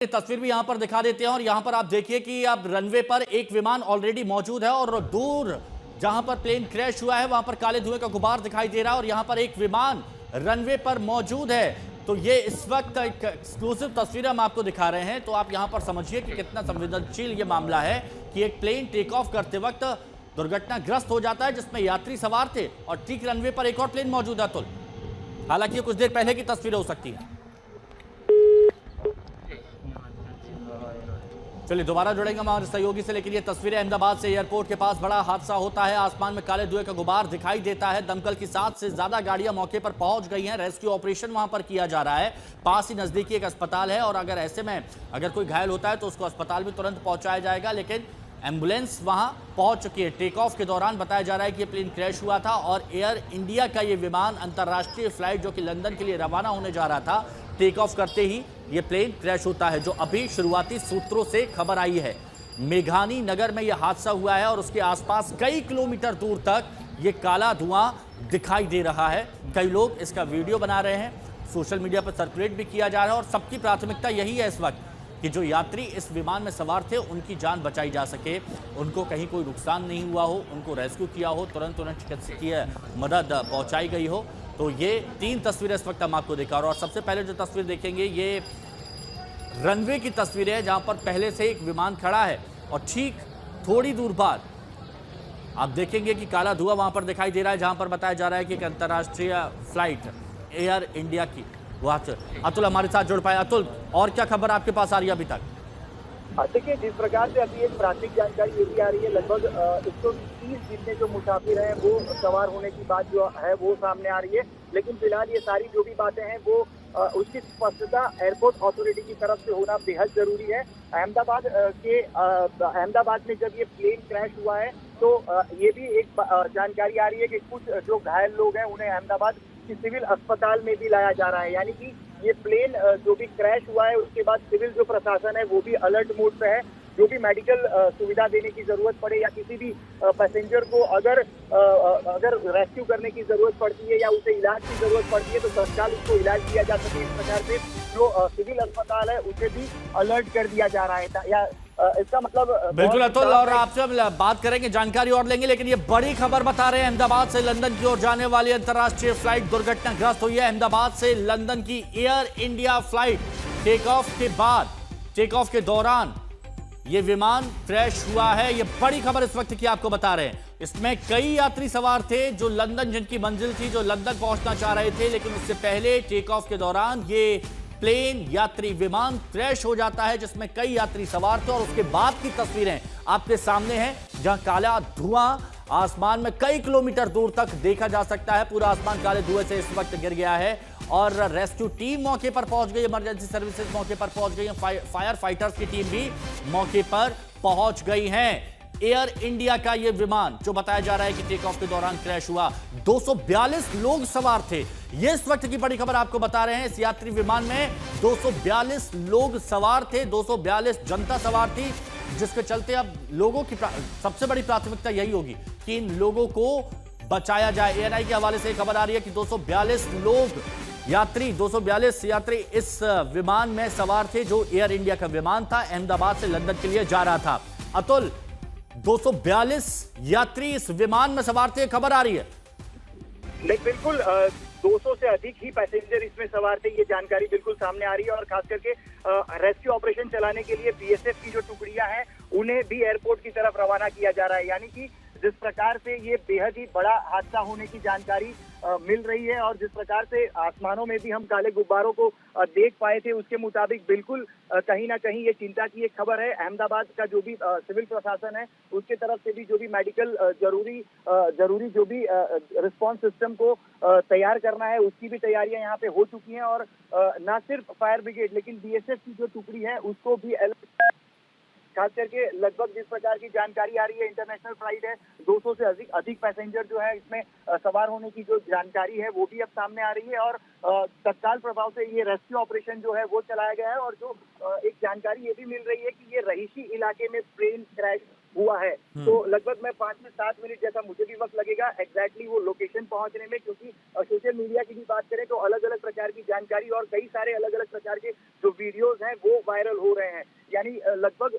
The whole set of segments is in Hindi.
तस्वीर भी यहां पर दिखा देते हैं और यहां पर आप देखिए कि अब रनवे पर एक विमान ऑलरेडी मौजूद है और दूर जहां पर प्लेन क्रैश हुआ है वहां पर काले धुएं का गुबार दिखाई दे रहा है और यहां पर एक विमान रनवे पर मौजूद है। तो ये इस वक्त एक एक्सक्लूसिव तस्वीर हम आपको दिखा रहे हैं, तो आप यहां पर समझिए कि कितना संवेदनशील ये मामला है कि एक प्लेन टेक ऑफ करते वक्त दुर्घटनाग्रस्त हो जाता है जिसमें यात्री सवार थे और ठीक रनवे पर एक और प्लेन मौजूद है। अतुल, हालांकि कुछ देर पहले की तस्वीरें हो सकती है। चलिए दोबारा जुड़ेंगे हमारे सहयोगी से, लेकिन ये तस्वीरें अहमदाबाद से एयरपोर्ट के पास बड़ा हादसा होता है। आसमान में काले धुएं का गुबार दिखाई देता है। दमकल की 7 से ज्यादा गाड़ियां मौके पर पहुंच गई हैं। रेस्क्यू ऑपरेशन वहां पर किया जा रहा है। पास ही नजदीकी एक अस्पताल है और अगर ऐसे में अगर कोई घायल होता है तो उसको अस्पताल में तुरंत पहुंचाया जाएगा, लेकिन एम्बुलेंस वहां पहुंच चुकी है। टेक ऑफ के दौरान बताया जा रहा है कि ये प्लेन क्रैश हुआ था और एयर इंडिया का ये विमान अंतर्राष्ट्रीय फ्लाइट जो कि लंदन के लिए रवाना होने जा रहा था, टेक ऑफ करते ही ये प्लेन क्रैश होता है। जो अभी शुरुआती सूत्रों से खबर आई है, मेघानी नगर में यह हादसा हुआ है और उसके आसपास कई किलोमीटर दूर तक ये काला धुआं दिखाई दे रहा है। कई लोग इसका वीडियो बना रहे हैं, सोशल मीडिया पर सर्कुलेट भी किया जा रहा है और सबकी प्राथमिकता यही है इस वक्त कि जो यात्री इस विमान में सवार थे उनकी जान बचाई जा सके, उनको कहीं कोई नुकसान नहीं हुआ हो, उनको रेस्क्यू किया हो, तुरंत उन्हें चिकित्सकीय मदद पहुंचाई गई हो। तो ये 3 तस्वीरें इस वक्त हम आपको दिखा रहे हैं और सबसे पहले जो तस्वीर देखेंगे ये रनवे की तस्वीर है जहां पर पहले से एक विमान खड़ा है और ठीक थोड़ी दूर बाद आप देखेंगे कि काला धुआं वहां पर दिखाई दे रहा है, जहां पर बताया जा रहा है कि एक अंतर्राष्ट्रीय फ्लाइट एयर इंडिया की वहां से। अतुल हमारे साथ जुड़ पाए। अतुल, और क्या खबर आपके पास आ रही है अभी तक? देखिए, जिस प्रकार से अभी एक प्राथमिक जानकारी ये भी आ रही है, लगभग 130 जितने जो मुसाफिर हैं वो सवार होने की बात जो है वो सामने आ रही है। लेकिन फिलहाल ये सारी जो भी बातें हैं वो उसकी स्पष्टता एयरपोर्ट अथॉरिटी की तरफ से होना बेहद जरूरी है। अहमदाबाद में जब ये प्लेन क्रैश हुआ है तो ये भी एक जानकारी आ रही है कि कुछ जो घायल लोग हैं उन्हें अहमदाबाद की सिविल अस्पताल में भी लाया जा रहा है। यानी कि ये प्लेन जो भी क्रैश हुआ है उसके बाद सिविल जो प्रशासन है वो भी अलर्ट मोड पे है। जो भी मेडिकल सुविधा देने की जरूरत पड़े या किसी भी पैसेंजर को अगर रेस्क्यू करने की जरूरत पड़ती है या उसे इलाज की जरूरत पड़ती है तो तत्काल उसको इलाज दिया जा सके, इस प्रकार से जो सिविल अस्पताल है उसे भी अलर्ट कर दिया जा रहा है। या इसका मतलब बिल्कुल अतुल, और आपसे हम बात करेंगे, जानकारी और लेंगे, लेकिन ये बड़ी खबर बता रहे हैं अहमदाबाद से लंदन की ओर जाने वाली अंतर्राष्ट्रीय फ्लाइट दुर्घटनाग्रस्त हुई है। अहमदाबाद से लंदन की Air India flight take off के बाद, टेक ऑफ के दौरान ये विमान क्रैश हुआ है। ये बड़ी खबर इस वक्त की आपको बता रहे हैं। इसमें कई यात्री सवार थे जो लंदन, जिनकी मंजिल थी जो लंदन पहुंचना चाह रहे थे, लेकिन उससे पहले टेक ऑफ के दौरान ये प्लेन यात्री विमान क्रैश हो जाता है जिसमें कई यात्री सवार थे और उसके बाद की तस्वीरें आपके सामने हैं जहां काला धुआं आसमान में कई किलोमीटर दूर तक देखा जा सकता है। पूरा आसमान काले धुएं से इस वक्त गिर गया है और रेस्क्यू टीम मौके पर पहुंच गई, इमरजेंसी सर्विसेज मौके पर पहुंच गई है, फायर फाइटर्स की टीम भी मौके पर पहुंच गई है। एयर इंडिया का यह विमान जो बताया जा रहा है कि टेक ऑफ के दौरान क्रैश हुआ, 242 लोग सवार थे। यह इस वक्त की बड़ी खबर आपको बता रहे हैं। इस यात्री विमान में 242 लोग सवार थे, 242 जनता सवार थी, जिसके चलते अब लोगों की सबसे बड़ी प्राथमिकता यही होगी कि इन लोगों को बचाया जाए। एएनआई के हवाले से खबर आ रही है कि 242 यात्री इस विमान में सवार थे जो एयर इंडिया का विमान था, अहमदाबाद से लंदन के लिए जा रहा था। अतुल, 242 यात्री इस विमान में सवार थे, खबर आ रही है? नहीं, बिल्कुल 200 से अधिक ही पैसेंजर इसमें सवार थे, ये जानकारी बिल्कुल सामने आ रही है। और खास करके रेस्क्यू ऑपरेशन चलाने के लिए बीएसएफ की जो टुकड़ियां हैं उन्हें भी एयरपोर्ट की तरफ रवाना किया जा रहा है। यानी कि जिस प्रकार से ये बेहद ही बड़ा हादसा होने की जानकारी मिल रही है और जिस प्रकार से आसमानों में भी हम काले गुब्बारों को देख पाए थे, उसके मुताबिक बिल्कुल कहीं ना कहीं ये चिंता की एक खबर है। अहमदाबाद का जो भी सिविल प्रशासन है उसके तरफ से भी जो भी मेडिकल जरूरी जो भी रिस्पांस सिस्टम को तैयार करना है उसकी भी तैयारियां यहाँ पे हो चुकी हैं। और न सिर्फ फायर ब्रिगेड लेकिन बीएसएफ की जो टुकड़ी है उसको भी खास करके लगभग जिस प्रकार की जानकारी आ रही है, इंटरनेशनल फ्लाइट है, 200 से अधिक पैसेंजर जो है इसमें सवार होने की जो जानकारी है वो भी अब सामने आ रही है। और तत्काल प्रभाव से ये रेस्क्यू ऑपरेशन जो है वो चलाया गया है। और जो एक जानकारी ये भी मिल रही है कि ये रहीशी इलाके में प्लेन क्रैश हुआ है। तो लगभग मैं 5 से 7 मिनट जैसा मुझे भी वक्त लगेगा एग्जैक्टली वो लोकेशन पहुंचने में, क्योंकि सोशल मीडिया की भी बात करें तो अलग अलग प्रकार की जानकारी और कई सारे अलग अलग प्रकार के जो वीडियोज हैं वो वायरल हो रहे हैं। यानी लगभग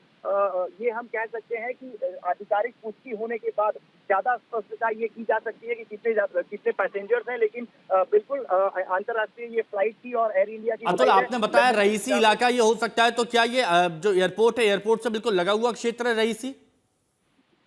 ये हम कह सकते हैं कि आधिकारिक पुष्टि होने के बाद ज्यादा स्पष्टता ये की जा सकती है कि कितने पैसेंजर्स हैं, लेकिन बिल्कुल अंतर्राष्ट्रीय ये फ्लाइट थी और एयर इंडिया की अतुल, फ्लाइट है। आपने बताया रईसी इलाका ये हो सकता है, तो क्या ये जो एयरपोर्ट है, एयरपोर्ट से बिल्कुल लगा हुआ क्षेत्र है रईसी?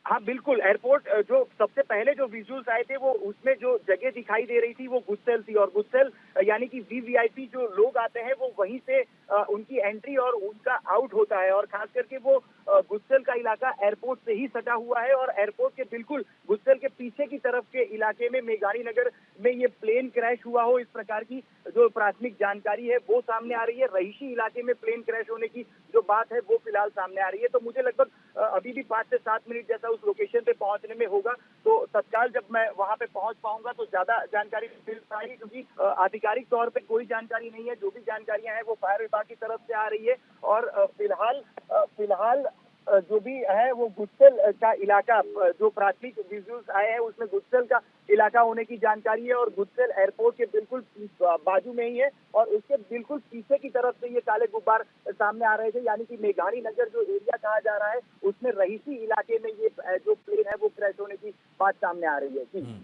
हाँ बिल्कुल, एयरपोर्ट जो सबसे पहले जो विजुअल्स आए थे वो उसमें जो जगह दिखाई दे रही थी वो गुस्सेल थी, और गुस्सेल यानी कि वीवीआईपी जो लोग आते हैं वो वहीं से उनकी एंट्री और उनका आउट होता है, और खास करके वो गुस्सेल का इलाका एयरपोर्ट से ही सटा हुआ है, और एयरपोर्ट के बिल्कुल गुस्सेल के पीछे की तरफ के इलाके में मेघानी नगर में ये प्लेन क्रैश हुआ हो, इस प्रकार की जो प्राथमिक जानकारी है वो सामने आ रही है। रहीशी इलाके में प्लेन क्रैश होने की जो बात है वो फिलहाल सामने आ रही है। तो मुझे लगभग अभी भी 5 से 7 मिनट जैसा उस लोकेशन पे पहुंचने में होगा, तो तत्काल जब मैं वहां पे पहुंच पाऊंगा तो ज्यादा जानकारी मिल पाएगी, क्योंकि आधिकारिक तौर पे कोई जानकारी नहीं है। जो भी जानकारियां हैं वो फायर विभाग की तरफ से आ रही है, और फिलहाल जो भी है वो गुस्सेल का इलाका, जो प्राथमिक विजुअल्स आए हैं उसमें गुस्सेल का इलाका होने की जानकारी है, और गुस्सेल एयरपोर्ट के बिल्कुल बाजू में ही है, और उसके बिल्कुल पीछे की तरफ से ये काले गुब्बार सामने आ रहे थे। यानी कि मेघानी नगर जो एरिया कहा जा रहा है उसमें रहीसी इलाके में ये जो प्लेन है वो क्रैश होने की बात सामने आ रही है। जी।